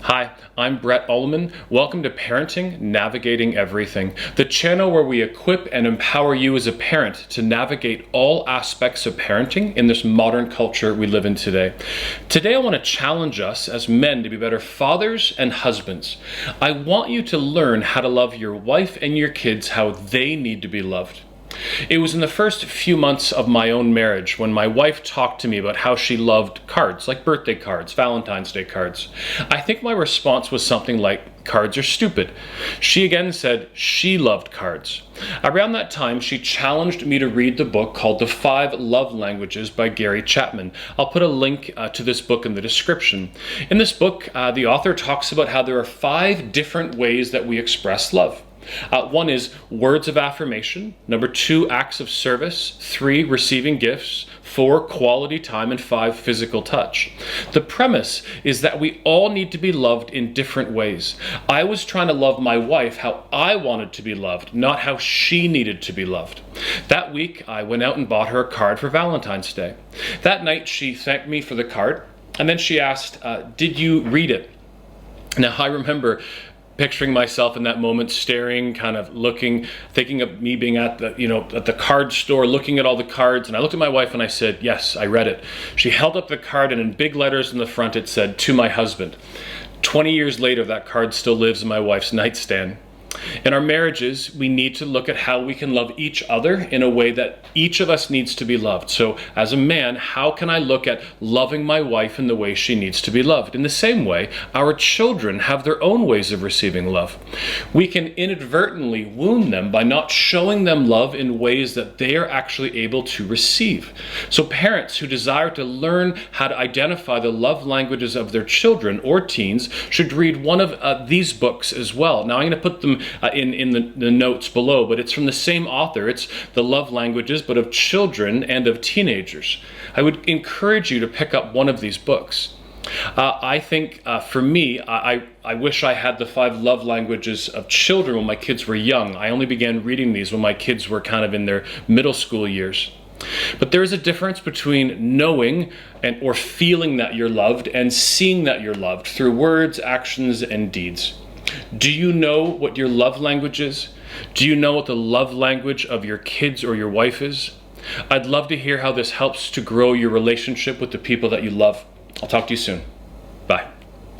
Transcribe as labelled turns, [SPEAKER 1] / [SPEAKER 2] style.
[SPEAKER 1] Hi, I'm Brett Ullman. Welcome to Parenting, Navigating Everything, the channel where we equip and empower you as a parent to navigate all aspects of parenting in this modern culture we live in today. Today I want to challenge us as men to be better fathers and husbands. I want you to learn how to love your wife and your kids how they need to be loved. It was in the first few months of my own marriage when my wife talked to me about how she loved cards, like birthday cards, Valentine's Day cards. I think my response was something like, "Cards are stupid." She again said she loved cards. Around that time, she challenged me to read the book called The 5 Love Languages by Gary Chapman. I'll put a link to this book in the description. In this book, the author talks about how there are 5 different ways that we express love. One is words of affirmation, number 2, acts of service, 3, receiving gifts, 4, quality time, and 5, physical touch. The premise is that we all need to be loved in different ways. I was trying to love my wife how I wanted to be loved, not how she needed to be loved. That week, I went out and bought her a card for Valentine's Day. That night, she thanked me for the card, and then she asked, "Did you read it?" Now, I remember picturing myself in that moment, staring, kind of looking, thinking of me being at the card store, looking at all the cards. And I looked at my wife and I said, "Yes, I read it." She held up the card and in big letters in the front, it said, "To my husband." 20 years later, that card still lives in my wife's nightstand. In our marriages, we need to look at how we can love each other in a way that each of us needs to be loved. So as a man, how can I look at loving my wife in the way she needs to be loved? In the same way, our children have their own ways of receiving love. We can inadvertently wound them by not showing them love in ways that they are actually able to receive. So parents who desire to learn how to identify the love languages of their children or teens should read one of these books as well. Now I'm going to put them in the notes below, but it's from the same author. It's The Love Languages, but of children and of teenagers. I would encourage you to pick up one of these books. I think for me, I wish I had the 5 love languages of children when my kids were young. I only began reading these when my kids were kind of in their middle school years. But there is a difference between knowing or feeling that you're loved and seeing that you're loved through words, actions, and deeds. Do you know what your love language is? Do you know what the love language of your kids or your wife is? I'd love to hear how this helps to grow your relationship with the people that you love. I'll talk to you soon.